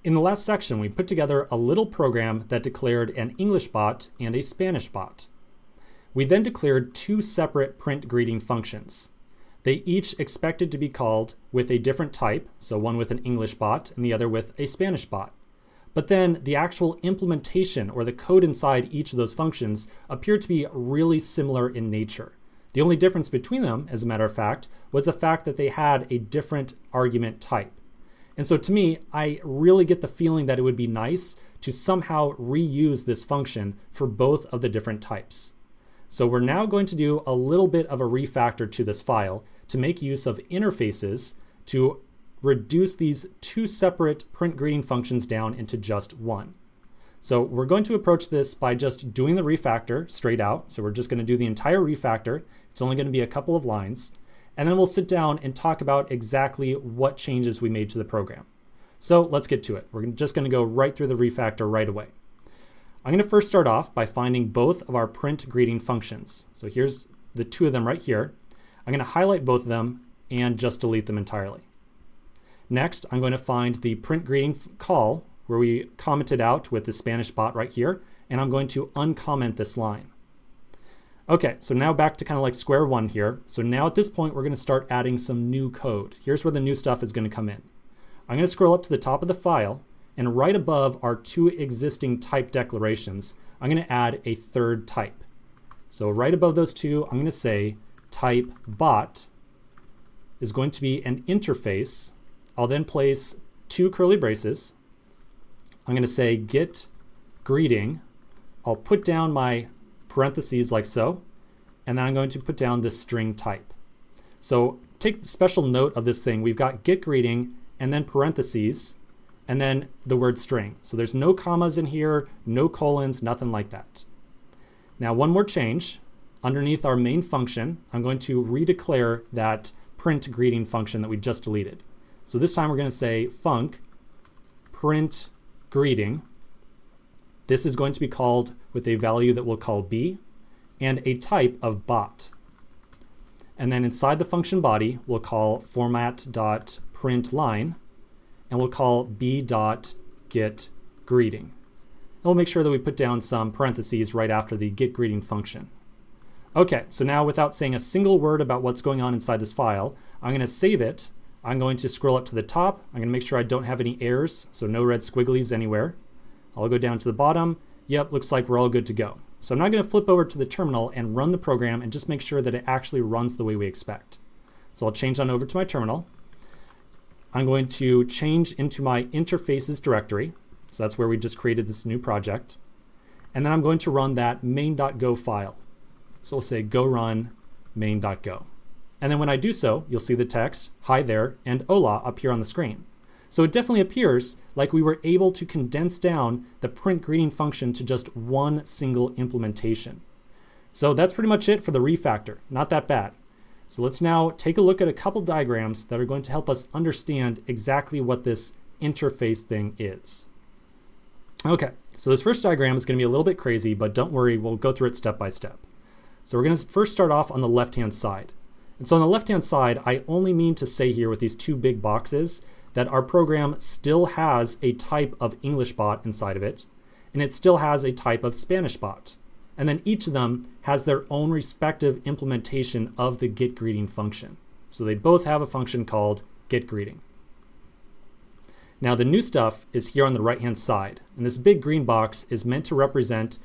In the last section, we put together a little program that declared an English bot and a Spanish bot. We then declared two separate print greeting functions. They each expected to be called with a different type, so one with an English bot and the other with a Spanish bot. But then the actual implementation or the code inside each of those functions appeared to be really similar in nature. The only difference between them, as a matter of fact, was the fact that they had a different argument type. And so to me, I really get the feeling that it would be nice to somehow reuse this function for both of the different types. So we're now going to do a little bit of a refactor to this file to make use of interfaces to reduce these two separate print greeting functions down into just one. So we're going to approach this by just doing the refactor straight out. So we're just going to do the entire refactor. It's only going to be a couple of lines. And then we'll sit down and talk about exactly what changes we made to the program. So let's get to it. We're just going to go right through the refactor right away. I'm going to first start off by finding both of our print greeting functions. So here's the two of them right here. I'm going to highlight both of them and just delete them entirely. Next, I'm going to find the print greeting call where we commented out with the Spanish bot right here, and I'm going to uncomment this line. Okay, so now back to kind of like square one here. So now at this point, we're going to start adding some new code. Here's where the new stuff is going to come in. I'm going to scroll up to the top of the file, and right above our two existing type declarations, I'm going to add a third type. So right above those two, I'm going to say type bot is going to be an interface. I'll then place two curly braces. I'm going to say get greeting. I'll put down my parentheses like so, and then I'm going to put down this string type. So take special note of this thing. We've got get greeting and then parentheses and then the word string. So there's no commas in here, no colons, nothing like that. Now one more change. Underneath our main function, I'm going to redeclare that print greeting function that we just deleted. So this time we're going to say func print greeting. This is going to be called with a value that we'll call b and a type of bot. And then inside the function body, we'll call format.println and we'll call b.getGreeting. And we'll make sure that we put down some parentheses right after the getGreeting function. Okay, so now without saying a single word about what's going on inside this file, I'm going to save it. I'm going to scroll up to the top. I'm going to make sure I don't have any errors, so no red squigglies anywhere. I'll go down to the bottom. Yep, looks like we're all good to go. So I'm now going to flip over to the terminal and run the program and just make sure that it actually runs the way we expect. So I'll change on over to my terminal. I'm going to change into my interfaces directory. So that's where we just created this new project. And then I'm going to run that main.go file. So we'll say go run main.go. And then when I do so, you'll see the text, hi there, and hola appear on the screen. So it definitely appears like we were able to condense down the print greeting function to just one single implementation. So that's pretty much it for the refactor. Not that bad. So let's now take a look at a couple diagrams that are going to help us understand exactly what this interface thing is. Okay, so this first diagram is going to be a little bit crazy, but don't worry, we'll go through it step by step. So we're going to first start off on the left-hand side. And so on the left-hand side, I only mean to say here with these two big boxes that our program still has a type of English bot inside of it, and it still has a type of Spanish bot. And then each of them has their own respective implementation of the getGreeting function. So they both have a function called getGreeting. Now the new stuff is here on the right-hand side, and this big green box is meant to represent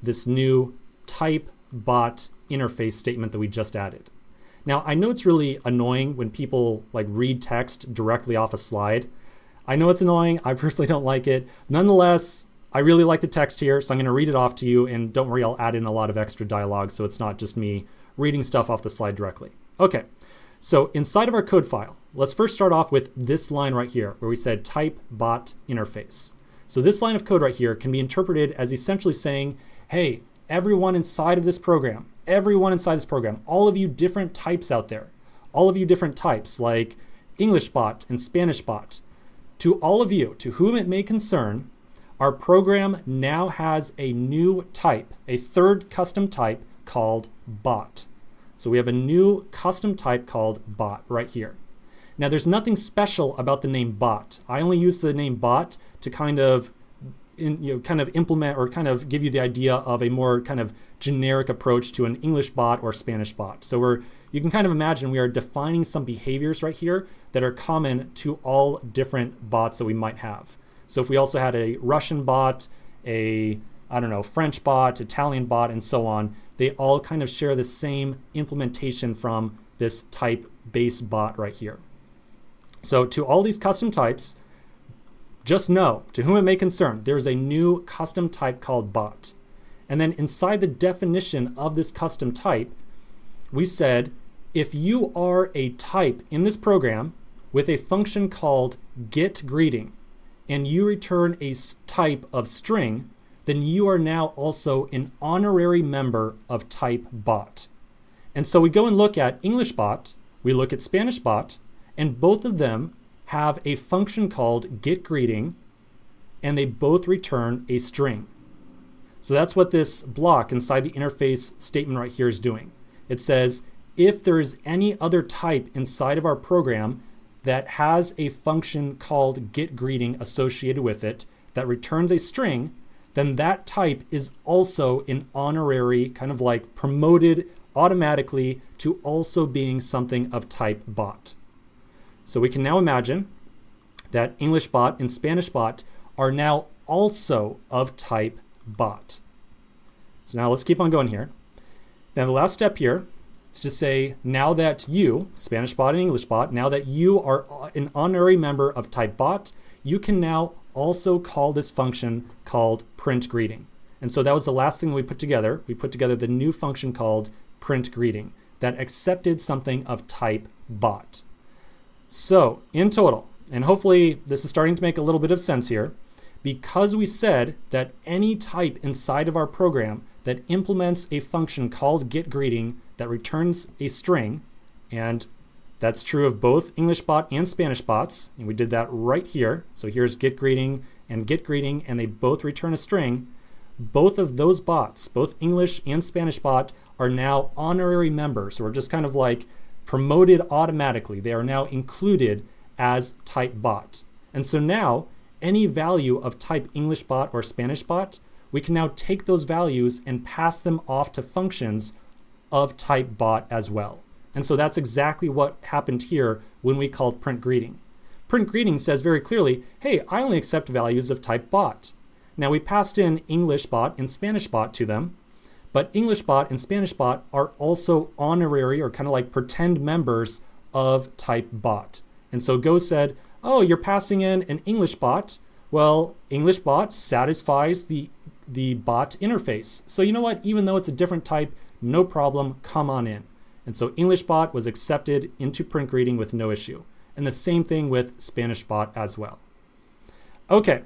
this new type bot interface statement that we just added. Now, I know it's really annoying when people like read text directly off a slide. I know it's annoying. I personally don't like it. Nonetheless, I really like the text here, so I'm going to read it off to you, and don't worry, I'll add in a lot of extra dialogue so it's not just me reading stuff off the slide directly. Okay, so inside of our code file, let's first start off with this line right here where we said type bot interface. So this line of code right here can be interpreted as essentially saying, hey, everyone inside this program, all of you different types out there, all of you different types like English bot and Spanish bot, to all of you, to whom it may concern, our program now has a new type, a third custom type called bot. So we have a new custom type called bot right here. Now there's nothing special about the name bot. I only use the name bot to kind of implement or kind of give you the idea of a more kind of generic approach to an English bot or Spanish bot. So you can kind of imagine we are defining some behaviors right here that are common to all different bots that we might have. So if we also had a Russian bot, French bot, Italian bot, and so on, they all kind of share the same implementation from this type base bot right here. So to all these custom types, just know, to whom it may concern, there's a new custom type called bot. And then inside the definition of this custom type, we said, if you are a type in this program with a function called getGreeting, and you return a type of string, then you are now also an honorary member of type bot. And so we go and look at English bot, we look at Spanish bot, and both of them have a function called getGreeting, and they both return a string. So that's what this block inside the interface statement right here is doing. It says, if there is any other type inside of our program that has a function called getGreeting associated with it that returns a string, then that type is also an honorary, kind of like promoted automatically to also being something of type bot. So we can now imagine that English bot and Spanish bot are now also of type bot. So now let's keep on going here. Now the last step here is to say, now that you, Spanish bot and English bot, now that you are an honorary member of type bot, you can now also call this function called printGreeting. And so that was the last thing we put together. We put together the new function called printGreeting that accepted something of type bot. So in total, and hopefully this is starting to make a little bit of sense here, because we said that any type inside of our program that implements a function called getGreeting that returns a string, and that's true of both English bot and Spanish bots, and we did that right here. So here's getGreeting, and they both return a string. Both of those bots, both English and Spanish bot, are now honorary members. So we're just kind of like promoted automatically. They are now included as type bot. And so now any value of type English bot or Spanish bot, we can now take those values and pass them off to functions of type bot as well. And so that's exactly what happened here when we called printGreeting. PrintGreeting says very clearly, hey, I only accept values of type bot. Now we passed in English bot and Spanish bot to them, but English bot and Spanish bot are also honorary or kind of like pretend members of type bot. And so Go said, oh, you're passing in an English bot. Well, English bot satisfies the bot interface. So you know what? Even though it's a different type, no problem, come on in. And so English bot was accepted into printGreeting with no issue. And the same thing with Spanish bot as well. Okay,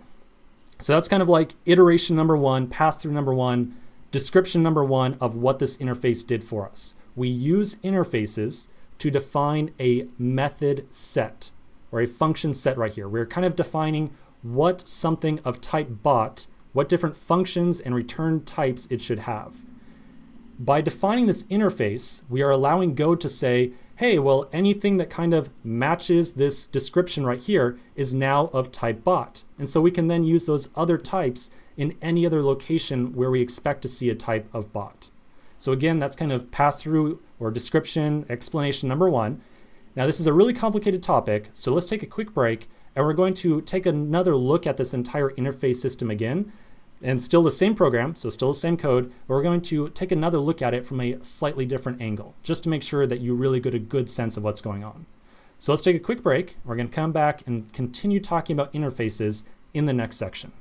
so that's kind of like iteration number one, pass-through number one, description number one of what this interface did for us. We use interfaces to define a method set or a function set right here. We're kind of defining what something of type bot, what different functions and return types it should have. By defining this interface, we are allowing Go to say, hey, well, anything that kind of matches this description right here is now of type bot. And so we can then use those other types in any other location where we expect to see a type of bot. So again, that's kind of pass-through or description explanation number one. Now this is a really complicated topic, so let's take a quick break and we're going to take another look at this entire interface system again. And still the same program, so still the same code, but we're going to take another look at it from a slightly different angle, just to make sure that you really get a good sense of what's going on. So let's take a quick break. We're going to come back and continue talking about interfaces in the next section.